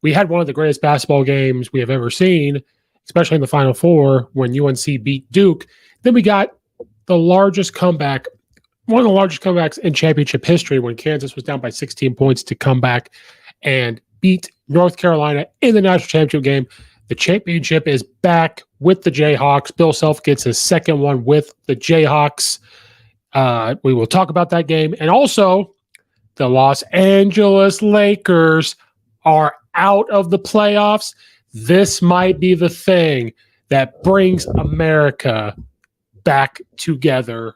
We had one of the greatest basketball games we have ever seen, especially in the Final Four when UNC beat Duke. Then we got the largest comeback, one of the largest comebacks in championship history when Kansas was down by 16 points to come back and beat North Carolina in the national championship game. The championship is back with the Jayhawks. Bill Self gets his second one with the Jayhawks. We will talk about that game. And also, the Los Angeles Lakers are out of the playoffs. This might be the thing that brings America back together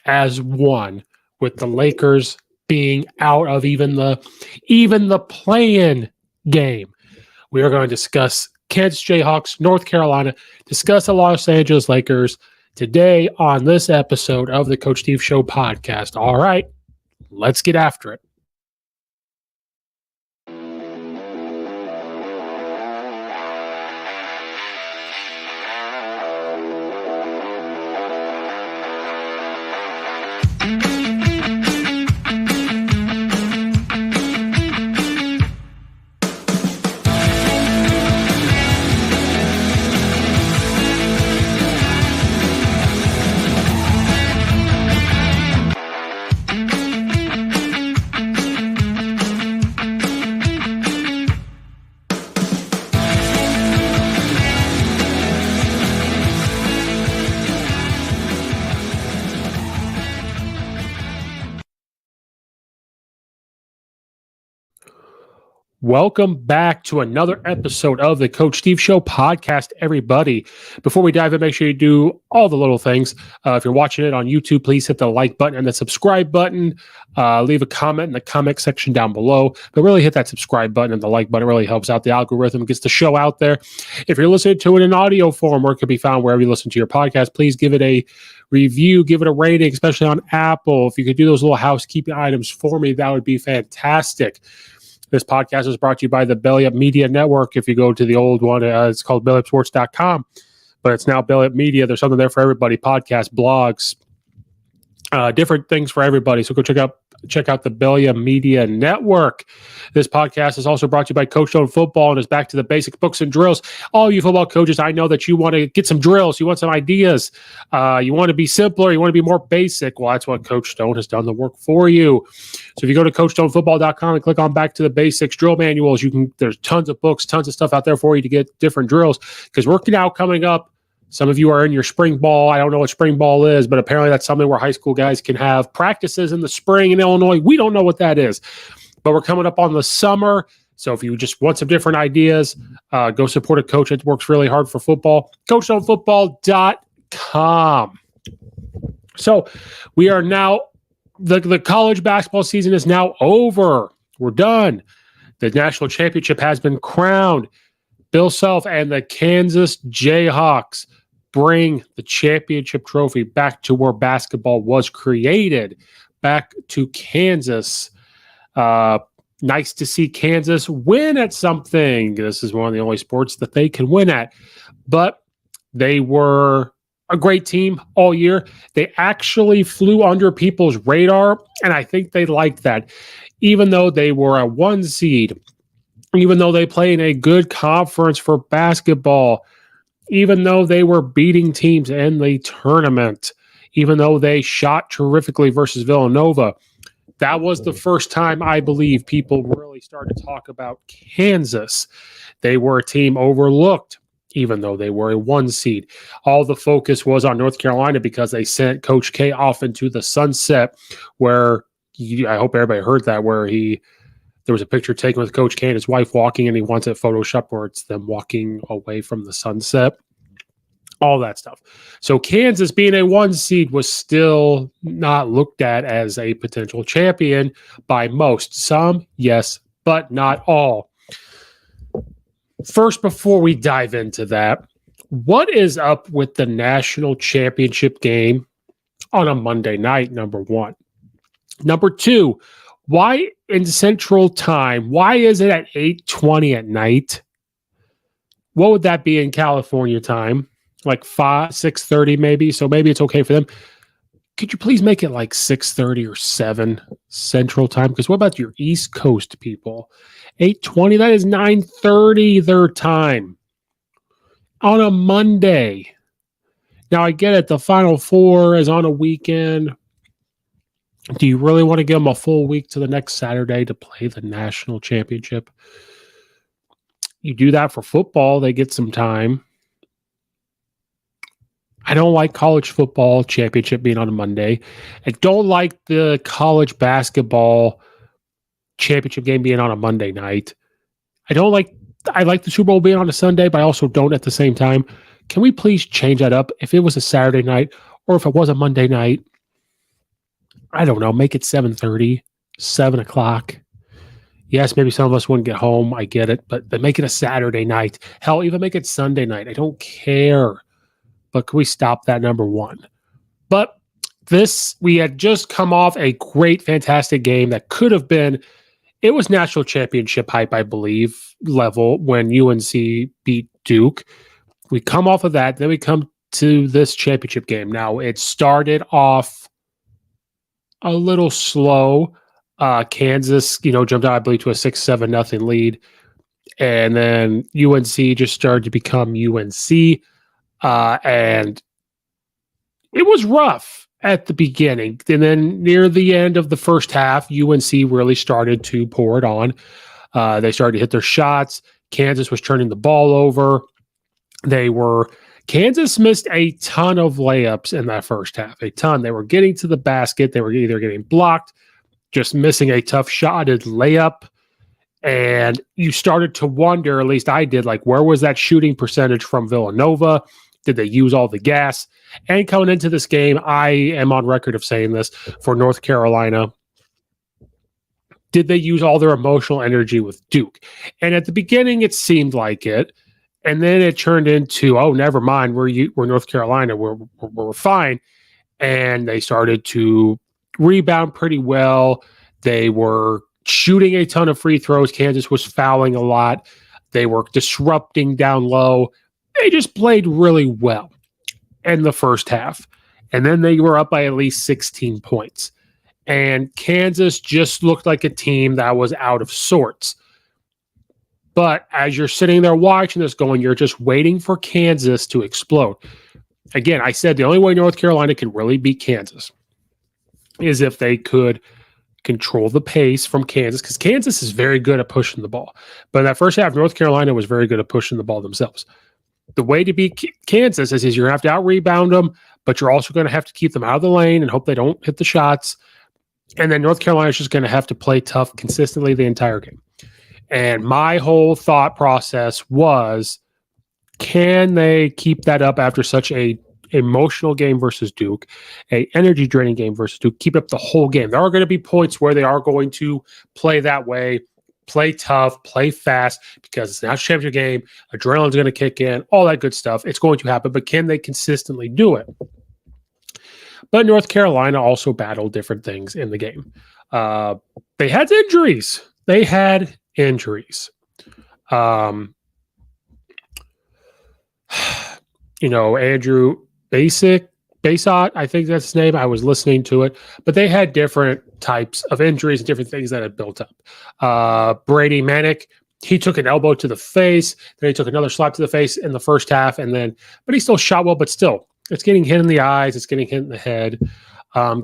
as one, with the Lakers being out of even the play-in game. We are going to discuss Kansas Jayhawks, North Carolina, discuss the Los Angeles Lakers today on this episode of the Coach Steve Show podcast. All right, let's get after it. Welcome back to another episode of the Coach Steve Show podcast, everybody. Before we dive in, make sure you do all the little things. If you're watching it on YouTube, please hit the like button and the subscribe button. Leave a comment in the comment section down below. But really hit that subscribe button and the like button. It really helps out the algorithm, gets the show out there. If you're listening to it in audio form, where it can be found wherever you listen to your podcast, please give it a review, give it a rating, especially on Apple. If you could do those little housekeeping items for me, that would be fantastic. This podcast is brought to you by the Belly Up Media Network. If you go to the old one, it's called bellyupsports.com, but it's now Belly Up Media. There's something there for everybody, podcasts, blogs, different things for everybody. So go check out the Belly Up Media Network. This podcast is also brought to you by Coach Stone Football and is back to the basic books and drills. All you football coaches, I know that you want to get some drills. You want some ideas. You want to be simpler. You want to be more basic. Well, that's what Coach Stone has done the work for you. So if you go to CoachStoneFootball.com and click on Back to the Basics drill manuals, there's tons of books, tons of stuff out there for you to get different drills. Because working now coming up, some of you are in your spring ball. I don't know what spring ball is, but apparently that's something where high school guys can have practices in the spring in Illinois. We don't know what that is, but we're coming up on the summer. So if you just want some different ideas, go support a coach that works really hard for football. CoachStoneFootball.com. So we are now, the college basketball season is now over. We're done. The national championship has been crowned. Bill Self and the Kansas Jayhawks bring the championship trophy back to where basketball was created, back to Kansas. Nice to see Kansas win at something. This is one of the only sports that they can win at. But they were a great team all year. They actually flew under people's radar, and I think they liked that. Even though they were a 1 seed, even though they play in a good conference for basketball, even though they were beating teams in the tournament, even though they shot terrifically versus Villanova, that was the first time I believe people really started to talk about Kansas. They were a team overlooked, even though they were a 1 seed. All the focus was on North Carolina because they sent Coach K off into the sunset, where I hope everybody heard that, where there was a picture taken with Coach K and his wife walking, and he wants it photoshopped where it's them walking away from the sunset. All that stuff. So Kansas, being a 1 seed, was still not looked at as a potential champion by most. Some, yes, but not all. First, before we dive into that, what is up with the national championship game on a Monday night, number one? Number two, why in Central Time? Why is it at 8:20 at night? What would that be in California time? Like 6:30 maybe. So maybe it's okay for them. could you please make it like 6:30 or 7 Central Time? Because what about your East Coast people? 8:20, that is 9:30 their time on a Monday. Now, I get it. The Final Four is on a weekend. Do you really want to give them a full week to the next Saturday to play the national championship? You do that for football. They get some time. I don't like college football championship being on a Monday. I don't like the college basketball championship game being on a Monday night. I like the Super Bowl being on a Sunday, but I also don't at the same time. Can we please change that up? If it was a Saturday night or if it was a Monday night, I don't know, make it 7:30, 7 o'clock. Yes, maybe some of us wouldn't get home. I get it, but make it a Saturday night. Hell, even make it Sunday night. I don't care. But can we stop that, number one? But we had just come off a great, fantastic game that could have been, it was national championship hype, I believe, level when UNC beat Duke. We come off of that, then we come to this championship game. Now, it started off a little slow. Kansas, jumped out, I believe, to a 6-7-0 lead. And then UNC just started to become UNC. And it was rough at the beginning. And then near the end of the first half, UNC really started to pour it on. They started to hit their shots. Kansas was turning the ball over. Kansas missed a ton of layups in that first half, a ton. They were getting to the basket. They were either getting blocked, just missing a tough shotted layup. And you started to wonder, at least I did, like, where was that shooting percentage from Villanova? Did they use all the gas? And coming into this game, I am on record of saying this for North Carolina. Did they use all their emotional energy with Duke? And at the beginning, it seemed like it. And then it turned into, oh, never mind, we're North Carolina, we're fine. And they started to rebound pretty well. They were shooting a ton of free throws. Kansas was fouling a lot. They were disrupting down low. They just played really well in the first half. And then they were up by at least 16 points. And Kansas just looked like a team that was out of sorts. But as you're sitting there watching this going, you're just waiting for Kansas to explode. Again, I said the only way North Carolina could really beat Kansas is if they could control the pace from Kansas, because Kansas is very good at pushing the ball. But in that first half, North Carolina was very good at pushing the ball themselves. The way to beat Kansas is you're going to have to out-rebound them, but you're also going to have to keep them out of the lane and hope they don't hit the shots. And then North Carolina is just going to have to play tough consistently the entire game. And my whole thought process was, can they keep that up after such a emotional game versus Duke, a energy draining game versus Duke, keep up the whole game? There are going to be points where they are going to play that way, play tough, play fast, because it's a national championship game, adrenaline's going to kick in, all that good stuff. It's going to happen, but can they consistently do it? But North Carolina also battled different things in the game. They had injuries. Andrew Basot, I think that's his name. I was listening to it, but they had different types of injuries and different things that had built up. Brady Manick, he took an elbow to the face, then he took another slap to the face in the first half, but he still shot well, but still, it's getting hit in the eyes, it's getting hit in the head.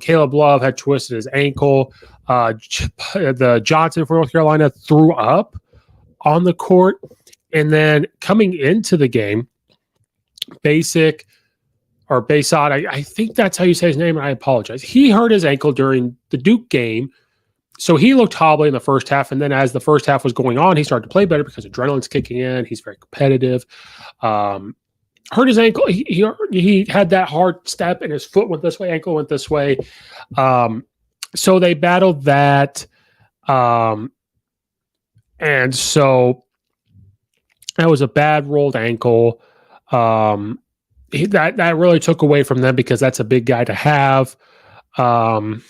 Caleb Love had twisted his ankle. The Johnson for North Carolina threw up on the court. And then coming into the game, Basot, I think that's how you say his name, and I apologize. He hurt his ankle during the Duke game, so he looked hobbly in the first half. And then as the first half was going on, he started to play better because adrenaline's kicking in. He's very competitive. Hurt his ankle. He had that hard step, and his foot went this way, ankle went this way. So they battled that. And so that was a bad rolled ankle. That really took away from them because that's a big guy to have. So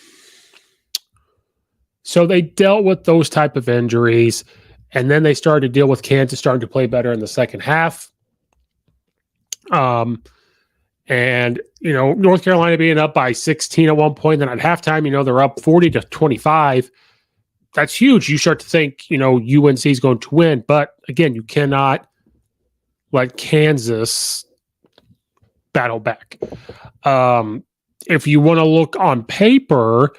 they dealt with those type of injuries, and then they started to deal with Kansas starting to play better in the second half. And, North Carolina being up by 16 at one point, then at halftime, they're up 40-25. That's huge. You start to think, UNC is going to win. But again, you cannot let Kansas battle back. If you want to look on paper,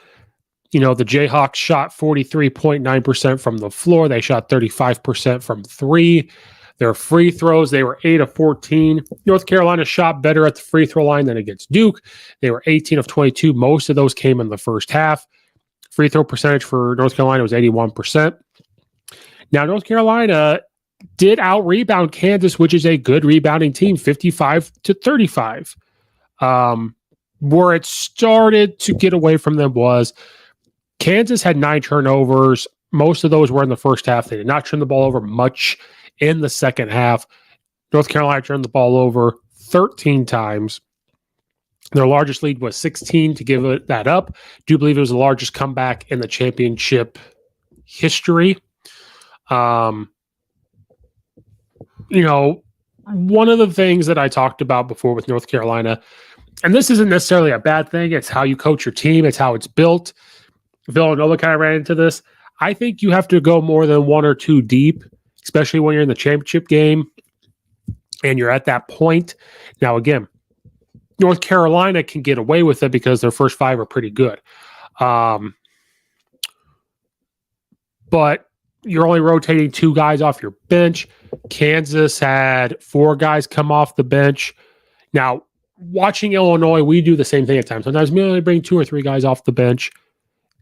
the Jayhawks shot 43.9% from the floor. They shot 35% from three. Their free throws, they were 8 of 14. North Carolina shot better at the free throw line than against Duke. They were 18 of 22. Most of those came in the first half. Free throw percentage for North Carolina was 81%. Now, North Carolina did out-rebound Kansas, which is a good rebounding team, 55-35. Where it started to get away from them was Kansas had 9 turnovers. Most of those were in the first half. They did not turn the ball over much in the second half. North Carolina turned the ball over 13 times. Their largest lead was 16 to give that up. Do believe it was the largest comeback in the championship history. One of the things that I talked about before with North Carolina, and this isn't necessarily a bad thing, it's how you coach your team, it's how it's built. Villanova kind of ran into this. I think you have to go more than 1 or 2 deep, especially when you're in the championship game and you're at that point. Now, again, North Carolina can get away with it because their first 5 are pretty good. But you're only rotating 2 guys off your bench. Kansas had 4 guys come off the bench. Now, watching Illinois, we do the same thing at times. Sometimes we only bring 2 or 3 guys off the bench,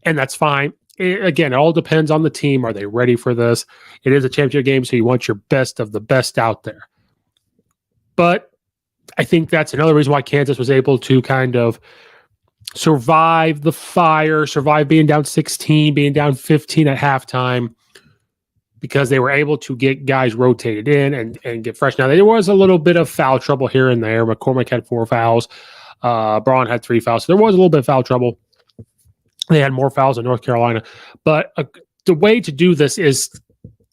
and that's fine. Again, it all depends on the team. Are they ready for this? It is a championship game, so you want your best of the best out there. But I think that's another reason why Kansas was able to kind of survive the fire, survive being down 16, being down 15 at halftime, because they were able to get guys rotated in and get fresh. Now, there was a little bit of foul trouble here and there. McCormick had 4 fouls. Braun had 3 fouls. So there was a little bit of foul trouble. They had more fouls in North Carolina. But the way to do this is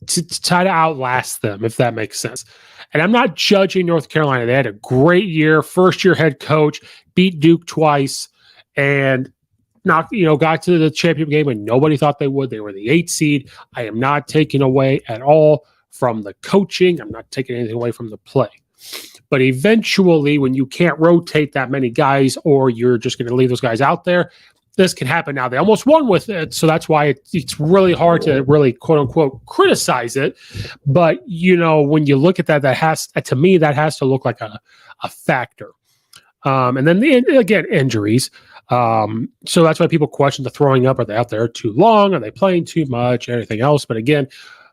to try to outlast them, if that makes sense. And I'm not judging North Carolina. They had a great year, first-year head coach, beat Duke twice, and got to the championship game when nobody thought they would. They were the 8th seed. I am not taking away at all from the coaching. I'm not taking anything away from the play. But eventually, when you can't rotate that many guys, or you're just going to leave those guys out there, this can happen. Now, they almost won with it, so that's why it's really hard to really, quote-unquote, criticize it. But, when you look at that, to me, that has to look like a factor. And then, again, injuries. So that's why people question the throwing up. Are they out there too long? Are they playing too much? Anything else? But again,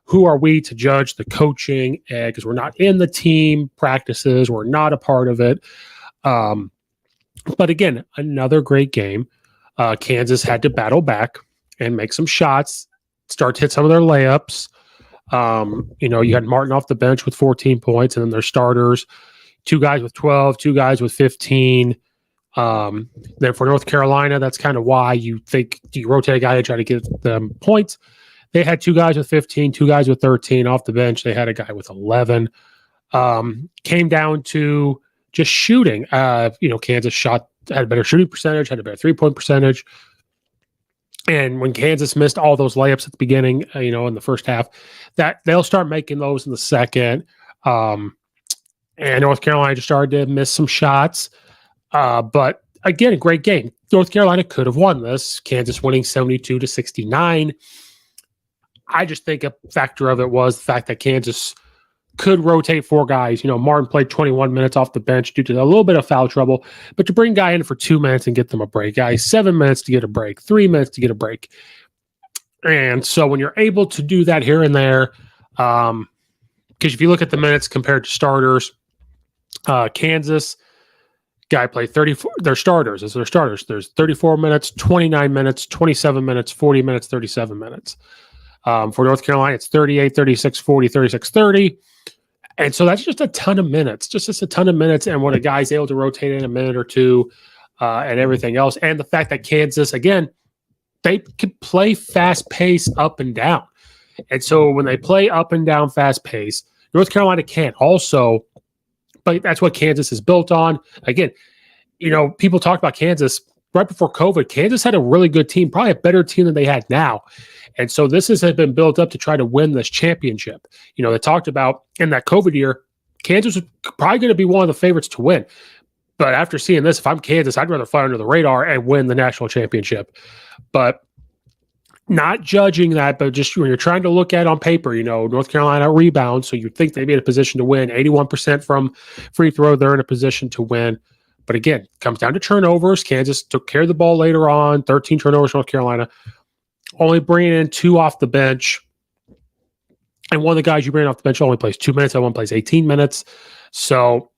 who are we to judge the coaching? Because we're not in the team practices. We're not a part of it. But again, another great game. Kansas had to battle back and make some shots, start to hit some of their layups. You had Martin off the bench with 14 points, and then their starters, 2 guys with 12, 2 guys with 15. Then for North Carolina, that's kind of why you think you rotate a guy and try to get them points. They had 2 guys with 15, 2 guys with 13 off the bench. They had a guy with 11. Came down to just shooting. Kansas had a better shooting percentage, had a better 3-point percentage. And when Kansas missed all those layups at the beginning, in the first half, that they'll start making those in the second. And North Carolina just started to miss some shots. But again, a great game. North Carolina could have won this. Kansas winning 72-69. I just think a factor of it was the fact that Kansas could rotate 4 guys. Martin played 21 minutes off the bench due to a little bit of foul trouble, but to bring a guy in for 2 minutes and get them a break, guys, 7 minutes to get a break, 3 minutes to get a break. And so when you're able to do that here and there, because if you look at the minutes compared to starters, Kansas guy played 34. Their starters. There's 34 minutes, 29 minutes, 27 minutes, 40 minutes, 37 minutes. For North Carolina, it's 38, 36, 40, 36, 30. And so that's just a ton of minutes, just a ton of minutes. And when a guy's able to rotate in a minute or two and everything else, and the fact that Kansas, again, they can play fast pace up and down. And so when they play up and down fast pace, North Carolina can't also, but that's what Kansas is built on. Again, people talk about Kansas right before COVID. Kansas had a really good team, probably a better team than they had now. And so this has been built up to try to win this championship. They talked about in that COVID year, Kansas was probably going to be one of the favorites to win. But after seeing this, if I'm Kansas, I'd rather fly under the radar and win the national championship. But not judging that, but just when you're trying to look at on paper, North Carolina rebounds, so you'd think they'd be in a position to win. 81% from free throw, they're in a position to win. But again, it comes down to turnovers. Kansas took care of the ball later on, 13 turnovers, North Carolina. Only bringing in 2 off the bench. And one of the guys you bring off the bench only plays 2 minutes, that one plays 18 minutes. So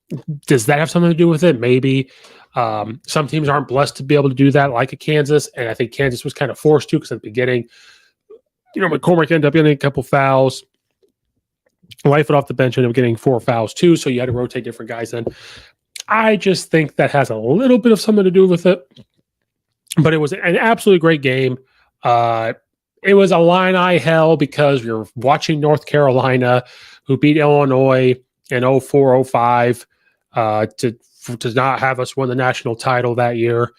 does that have something to do with it? Maybe. Some teams aren't blessed to be able to do that, like a Kansas, and I think Kansas was kind of forced to because at the beginning, McCormick ended up getting a couple fouls. Lightfoot off the bench ended up getting 4 fouls too, so you had to rotate different guys in. I just think that has a little bit of something to do with it, but it was an absolutely great game. It was a Illini hell because you're watching North Carolina, who beat Illinois in 04-05 to not have us win the national title that year.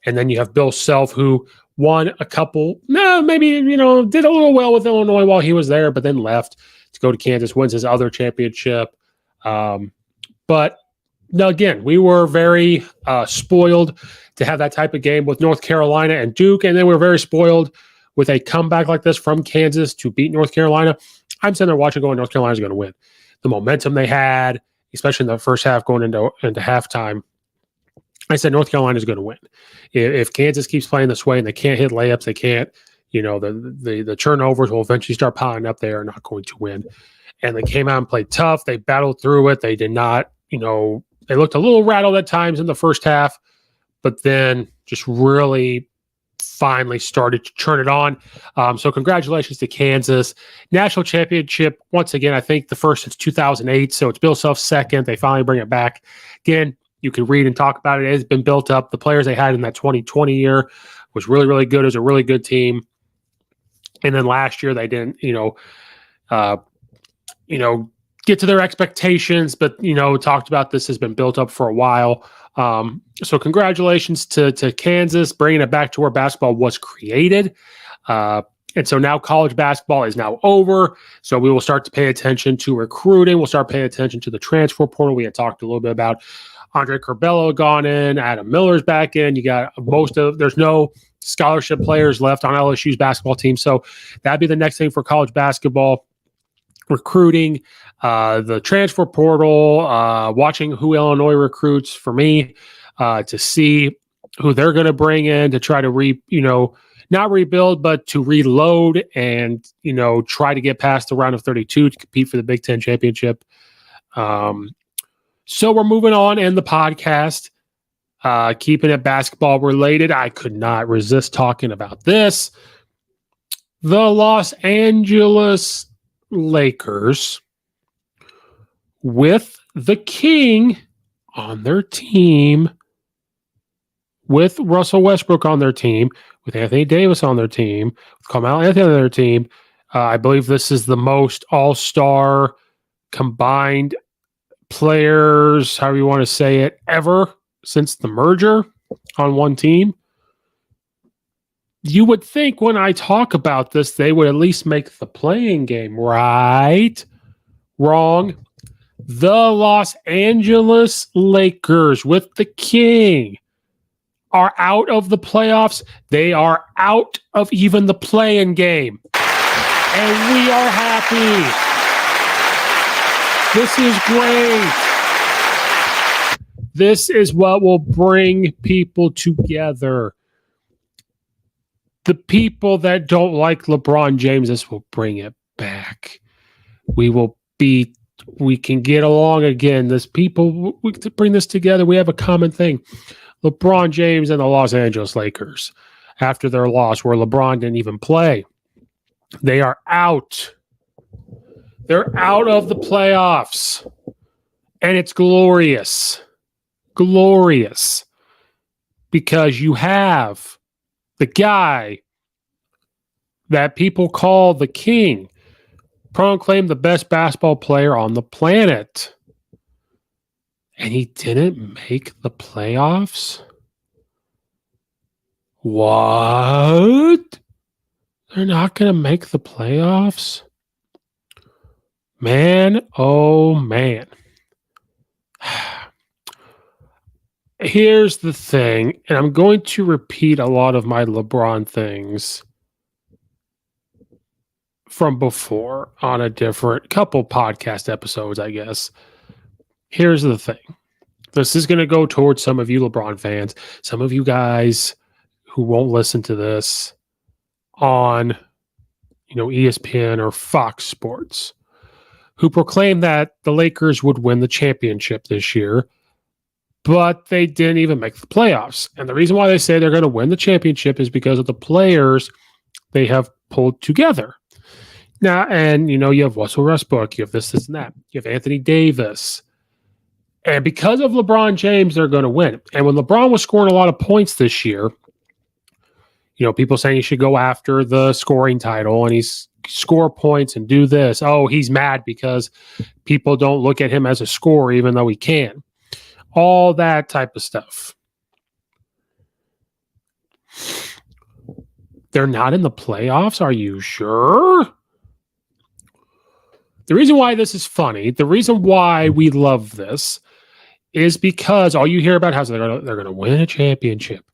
And then you have Bill Self, who won a couple, did a little well with Illinois while he was there, but then left to go to Kansas, wins his other championship. But now, again, we were very spoiled to have that type of game with North Carolina and Duke, and then we were very spoiled with a comeback like this from Kansas to beat North Carolina. I'm sitting there watching going, North Carolina's going to win. The momentum they had, especially in the first half going into halftime, I said North Carolina is going to win. If Kansas keeps playing this way and they can't hit layups, they can't, the turnovers will eventually start piling up. They are not going to win. And they came out and played tough. They battled through it. They did not, they looked a little rattled at times in the first half, but then just really finally started to turn it on. So congratulations to Kansas. National championship, once again, I think the first since 2008. So it's Bill Self's second. They finally bring it back. Again, you can read and talk about it. It's been built up. The players they had in that 2020 year was really, really good. It was a really good team. And then last year they didn't, get to their expectations, but, talked about this has been built up for a while. So congratulations to Kansas, bringing it back to where basketball was created. And so now college basketball is now over. So we will start to pay attention to recruiting. We'll start paying attention to the transfer portal. We had talked a little bit about Andre Curbelo gone in, Adam Miller's back in. You got there's no scholarship players left on LSU's basketball team. So that'd be the next thing for college basketball. Recruiting, the transfer portal, watching who Illinois recruits for me, to see who they're going to bring in to try to not rebuild, but to reload and, try to get past the round of 32 to compete for the Big Ten championship. So we're moving on in the podcast, keeping it basketball related. I could not resist talking about this. The Los Angeles Lakers, with the King on their team, with Russell Westbrook on their team, with Anthony Davis on their team, with Carmelo Anthony on their team. I believe this is the most all-star combined players, however you want to say it, ever since the merger on one team. You would think when I talk about this, they would at least make the playing game, right? Wrong. The Los Angeles Lakers with the King are out of the playoffs. They are out of even the playing game. And we are happy. This is great. This is what will bring people together. The people that don't like LeBron James, this will bring it back. We can get along again. We can bring this together. We have a common thing. LeBron James and the Los Angeles Lakers, after their loss, where LeBron didn't even play, they are out. They're out of the playoffs. And it's glorious. Glorious. Because you have the guy that people call the King, proclaimed the best basketball player on the planet. and he didn't make the playoffs? What? They're not going to make the playoffs? Man, oh man. Here's the thing, and I'm going to repeat a lot of my LeBron things from before on a different couple podcast episodes, I guess. Here's the thing. This is going to go towards some of you LeBron fans, some of you guys who won't listen to this on, ESPN or Fox Sports, who proclaim that the Lakers would win the championship this year, but they didn't even make the playoffs. And the reason why they say they're going to win the championship is because of the players they have pulled together. Now, and you have Russell Westbrook, you have this and that, you have Anthony Davis. And because of LeBron James, they're going to win. And when LeBron was scoring a lot of points this year, people saying he should go after the scoring title and he's score points and do this. Oh, he's mad because people don't look at him as a scorer, even though he can. All that type of stuff. They're not in the playoffs? Are you sure? The reason why this is funny, the reason why we love this is because all you hear about how they're going to win a championship.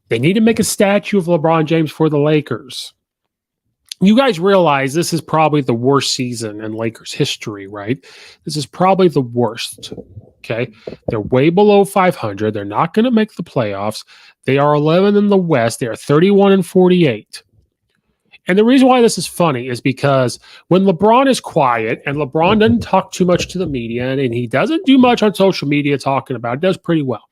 They need to make a statue of LeBron James for the Lakers. You guys realize this is probably the worst season in Lakers history, right? This is probably the worst, okay? They're way below 500. They're not going to make the playoffs. They are 11 in the West. They are 31-48. And the reason why this is funny is because when LeBron is quiet and LeBron doesn't talk too much to the media and he doesn't do much on social media talking about it, does pretty well.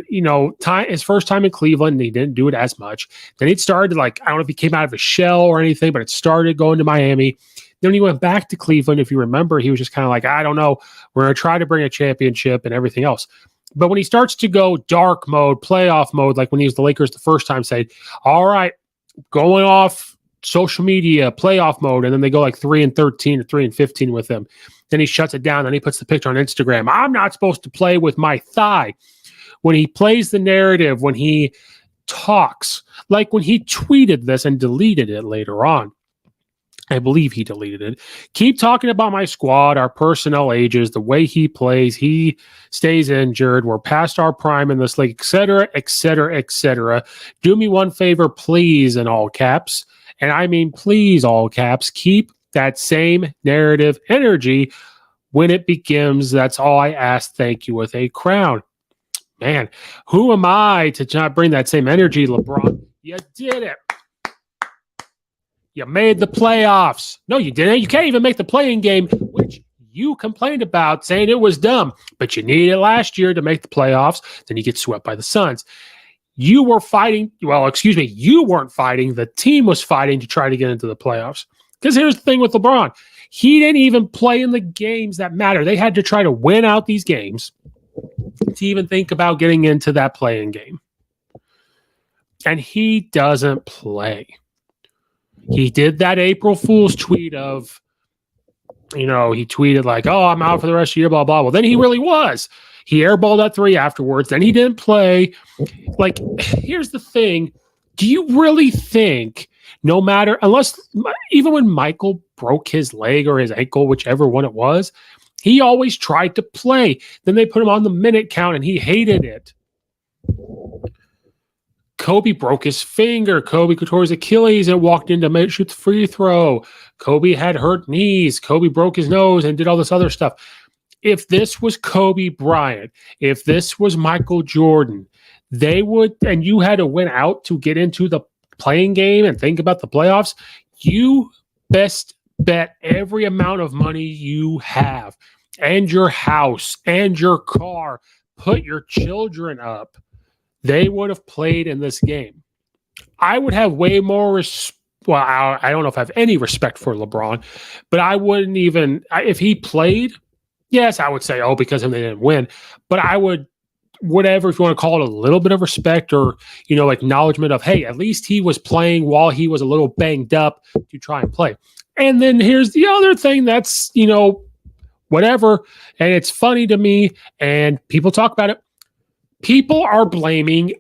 His first time in Cleveland, he didn't do it as much. Then he started I don't know if he came out of a shell or anything, but it started going to Miami. Then he went back to Cleveland. If you remember, he was just kind of I don't know. We're going to try to bring a championship and everything else. But when he starts to go dark mode, playoff mode, like when he was the Lakers the first time, say, all right, going off social media, playoff mode, and then they go 3-13 or 3-15 with him. Then he shuts it down. Then he puts the picture on Instagram. I'm not supposed to play with my thigh. When he plays the narrative, when he talks, like when he tweeted this and deleted it later on, I believe he deleted it. Keep talking about my squad, our personnel ages, the way he plays, he stays injured, we're past our prime in this league, et cetera, et cetera, et cetera. Do me one favor, please, in all caps. And I mean, please, all caps, keep that same narrative energy when it begins. That's all I ask. Thank you with a crown. Man, who am I to not bring that same energy, LeBron? You did it. You made the playoffs. No, you didn't. You can't even make the playing game, which you complained about, saying it was dumb. But you needed it last year to make the playoffs. Then you get swept by the Suns. You were fighting. Well, excuse me. You weren't fighting. The team was fighting to try to get into the playoffs. Because here's the thing with LeBron. He didn't even play in the games that matter. They had to try to win out these games to even think about getting into that playing game. And he doesn't play. He did that April Fool's tweet of, he tweeted oh, I'm out for the rest of the year, blah, blah. Well, then he really was. He airballed that 3 afterwards. Then he didn't play. Here's the thing. Do you really think even when Michael broke his leg or his ankle, whichever one it was, he always tried to play. Then they put him on the minute count and he hated it. Kobe broke his finger. Kobe tore his Achilles and walked in to shoot the free throw. Kobe had hurt knees. Kobe broke his nose and did all this other stuff. If this was Kobe Bryant, if this was Michael Jordan, they would, and you had to win out to get into the playing game and think about the playoffs, you best bet every amount of money you have and your house and your car, put your children up. They would have played in this game. I would have way more I don't know if I have any respect for LeBron, but I wouldn't even, if he played, yes, I would say, because they didn't win, but I would, whatever, if you want to call it a little bit of respect or, acknowledgement of, hey, at least he was playing while he was a little banged up to try and play. And then here's the other thing that's, whatever. And it's funny to me, and people talk about it. People are blaming.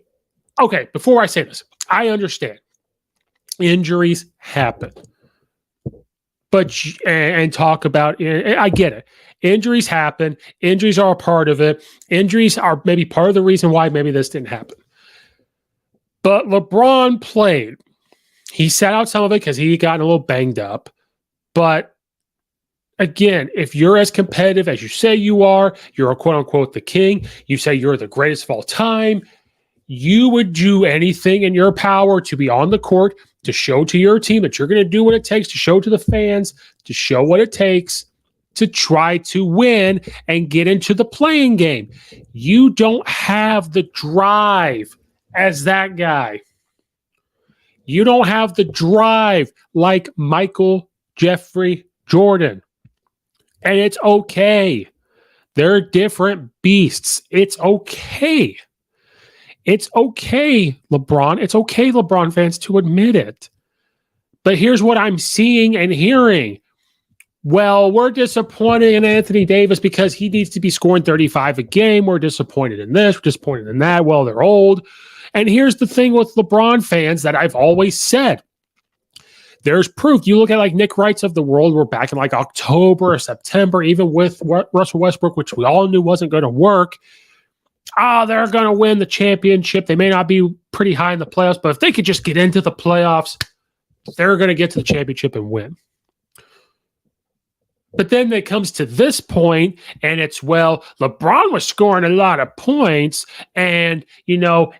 Okay, before I say this, I understand injuries happen, but and talk about it. I get it. Injuries happen. Injuries are a part of it. Injuries are maybe part of the reason why maybe this didn't happen. But LeBron played. He sat out some of it because he got a little banged up. But again, if you're as competitive as you say you are, you're a quote unquote the king, you say you're the greatest of all time, you would do anything in your power to be on the court, to show to your team that you're going to do what it takes, to show to the fans, to show what it takes to try to win and get into the playing game. You don't have the drive as that guy. You don't have the drive like Michael Jeffrey Jordan. And it's okay. They're different beasts. It's okay. It's okay, LeBron. It's okay, LeBron fans, to admit it. But here's what I'm seeing and hearing. Well, we're disappointed in Anthony Davis because he needs to be scoring 35 a game. We're disappointed in this. We're disappointed in that. Well, they're old. And here's the thing with LeBron fans that I've always said. There's proof. You look at like Nick Wrights of the world. We're back in like October or September, even with Russell Westbrook, which we all knew wasn't going to work. They're going to win the championship. They may not be pretty high in the playoffs, but if they could just get into the playoffs, they're going to get to the championship and win. But then it comes to this point, and it's, well, LeBron was scoring a lot of points, and,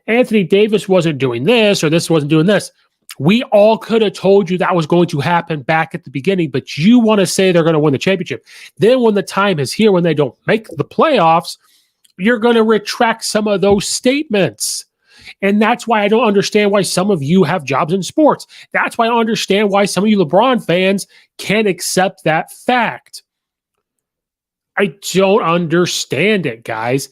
Anthony Davis wasn't doing this, or this wasn't doing this. We all could have told you that was going to happen back at the beginning, but you want to say they're going to win the championship. Then when the time is here, when they don't make the playoffs, you're going to retract some of those statements. And that's why I don't understand why some of you have jobs in sports. That's why I don't understand why some of you LeBron fans can't accept that fact. I don't understand it, guys.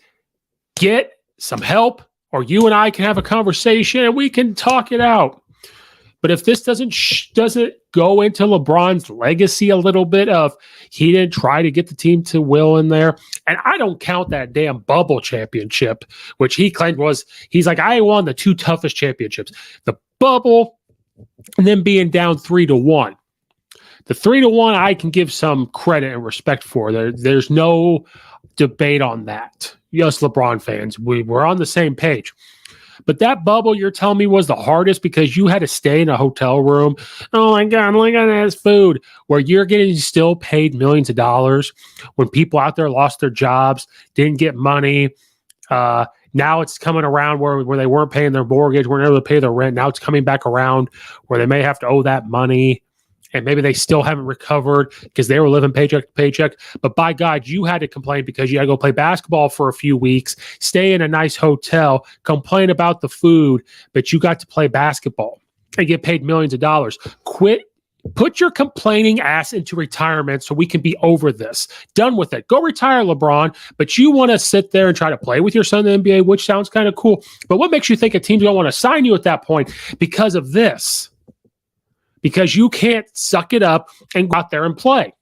Get some help, or you and I can have a conversation and we can talk it out. But if this doesn't go into LeBron's legacy a little bit of he didn't try to get the team to will in there, and I don't count that damn bubble championship, which he claimed he's like, I won the two toughest championships, the bubble and then being down 3-1. The 3-1 I can give some credit and respect for. There's no debate on that. Yes, LeBron fans, we're on the same page. But that bubble you're telling me was the hardest because you had to stay in a hotel room. Oh my God, look at this food. Where you're getting still paid millions of dollars when people out there lost their jobs, didn't get money. Now it's coming around where they weren't paying their mortgage, weren't able to pay their rent. Now it's coming back around where they may have to owe that money. And maybe they still haven't recovered because they were living paycheck to paycheck. But by God, you had to complain because you had to go play basketball for a few weeks, stay in a nice hotel, complain about the food, but you got to play basketball and get paid millions of dollars. Put your complaining ass into retirement so we can be over this. Done with it. Go retire, LeBron. But you want to sit there and try to play with your son in the NBA, which sounds kind of cool. But what makes you think a team's going to want to sign you at that point? Because of this. Because you can't suck it up and go out there and play.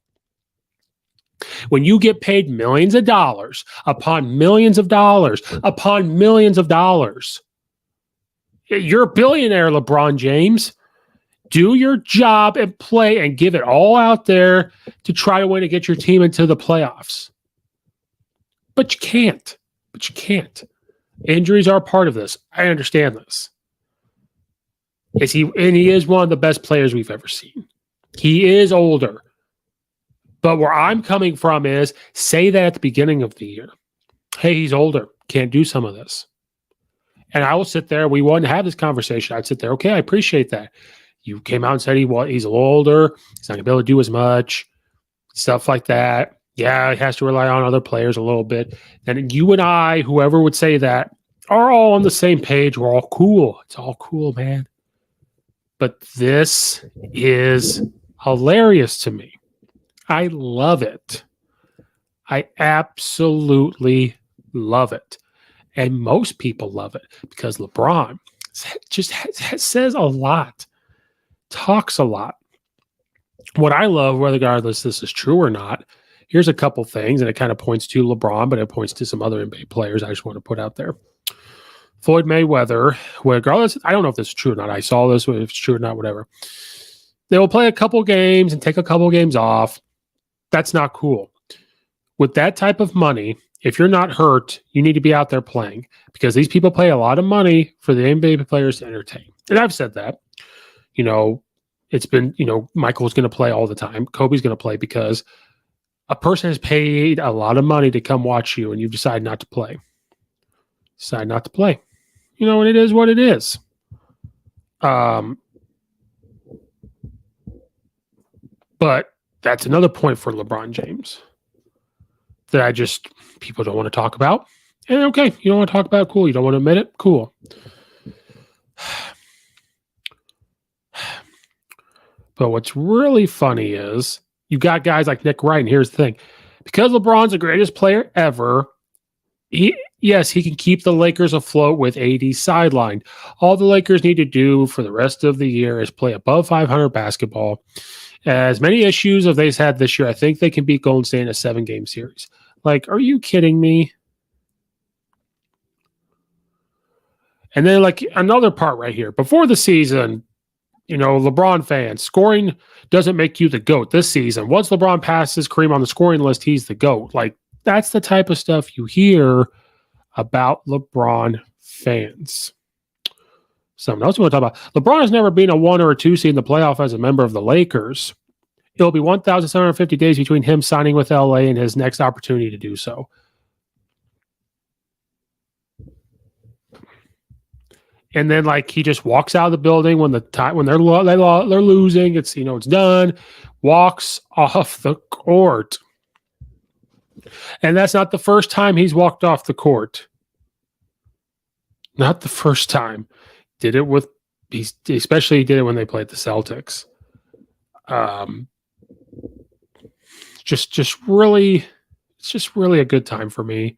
When you get paid millions of dollars upon millions of dollars upon millions of dollars, you're a billionaire, LeBron James. Do your job and play and give it all out there to try to win and get your team into the playoffs. But you can't. Injuries are a part of this. I understand this. He is one of the best players we've ever seen. He is older. But where I'm coming from is, say that at the beginning of the year. Hey, he's older. Can't do some of this. And I will sit there. We wouldn't have this conversation. I'd sit there. Okay, I appreciate that. You came out and said he's a little older. He's not going to be able to do as much. Stuff like that. Yeah, he has to rely on other players a little bit. And you and I, whoever would say that, are all on the same page. We're all cool. It's all cool, man. But this is hilarious to me. I love it. I absolutely love it. And most people love it because LeBron just says a lot, talks a lot. What I love, regardless this is true or not, here's a couple things, and it kind of points to LeBron, but it points to some other NBA players I just want to put out there. Floyd Mayweather, regardless, I don't know if this is true or not. I saw this, if it's true or not, whatever. They will play a couple games and take a couple games off. That's not cool. With that type of money, if you're not hurt, you need to be out there playing because these people pay a lot of money for the NBA players to entertain. And I've said that. It's been, Michael's going to play all the time. Kobe's going to play because a person has paid a lot of money to come watch you and you decide not to play. And it is what it is. But that's another point for LeBron James that people don't want to talk about. And okay, you don't want to talk about it, cool. You don't want to admit it, cool. But what's really funny is you got guys like Nick Wright, and here's the thing. Because LeBron's the greatest player ever, he can keep the Lakers afloat with AD sidelined. All the Lakers need to do for the rest of the year is play above 500 basketball. As many issues as they've had this year, I think they can beat Golden State in a 7-game series. Like, are you kidding me? And then, another part right here. Before the season, LeBron fans, scoring doesn't make you the GOAT this season. Once LeBron passes Kareem on the scoring list, he's the GOAT. That's the type of stuff you hear about LeBron fans. Something else we want to talk about. LeBron has never been a 1 or a 2 seed in the playoff as a member of the Lakers. It'll be 1,750 days between him signing with LA and his next opportunity to do so. And then he just walks out of the building when they're losing. It's it's done. Walks off the court. And that's not the first time he's walked off the court. Not the first time. Did it with especially did it when they played the Celtics. It's just really a good time for me.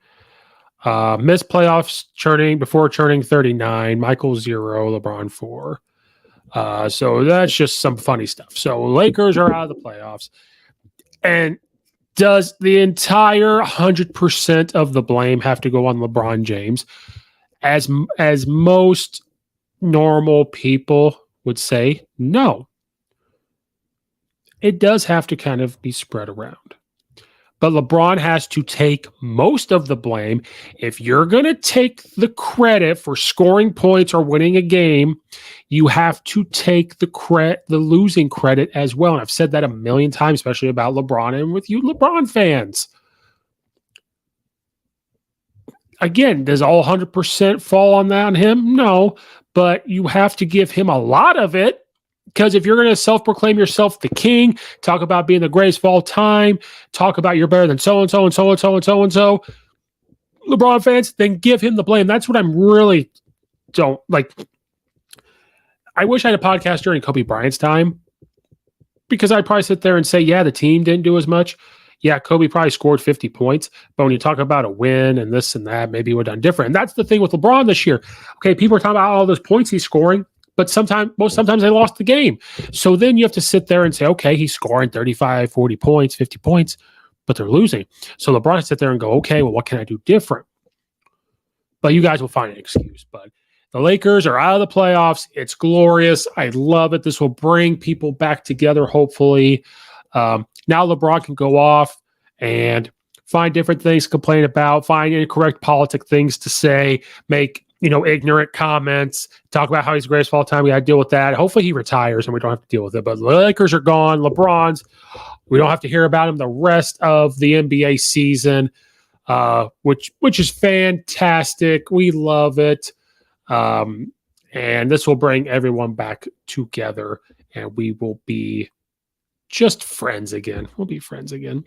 Missed playoffs before turning 39. Michael 0, LeBron 4. So that's just some funny stuff. So Lakers are out of the playoffs. And does the entire 100% of the blame have to go on LeBron James? As most normal people would say, no. It does have to kind of be spread around. But LeBron has to take most of the blame. If you're going to take the credit for scoring points or winning a game, you have to take the losing credit as well. And I've said that a million times, especially about LeBron and with you LeBron fans. Again, does all 100% fall on him? No, but you have to give him a lot of it. Because if you're going to self-proclaim yourself the king, talk about being the greatest of all time, talk about you're better than so-and-so and so-and-so and so-and-so, LeBron fans, then give him the blame. That's what I'm really don't like. I wish I had a podcast during Kobe Bryant's time because I'd probably sit there and say, yeah, the team didn't do as much. Yeah, Kobe probably scored 50 points. But when you talk about a win and this and that, maybe we're done different. And that's the thing with LeBron this year. Okay, people are talking about all those points he's scoring. But sometimes they lost the game. So then you have to sit there and say, okay, he's scoring 35, 40 points, 50 points, but they're losing. So LeBron has to sit there and go, okay, well, what can I do different? But you guys will find an excuse. But the Lakers are out of the playoffs. It's glorious. I love it. This will bring people back together, hopefully. Now LeBron can go off and find different things to complain about, find incorrect politic things to say, make ignorant comments, talk about how he's the greatest of all time. We got to deal with that. Hopefully he retires and we don't have to deal with it. But the Lakers are gone. LeBron's, we don't have to hear about him the rest of the NBA season, which is fantastic. We love it. And this will bring everyone back together and we will be just friends again. We'll be friends again.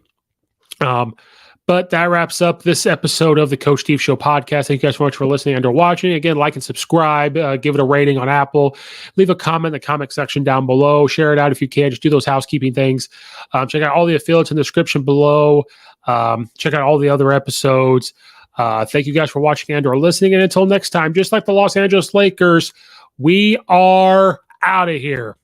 But that wraps up this episode of the Coach Steve Show podcast. Thank you guys so much for listening and or watching. Again, like and subscribe. Give it a rating on Apple. Leave a comment in the comment section down below. Share it out if you can. Just do those housekeeping things. Check out all the affiliates in the description below. Check out all the other episodes. Thank you guys for watching and or listening. And until next time, just like the Los Angeles Lakers, we are out of here.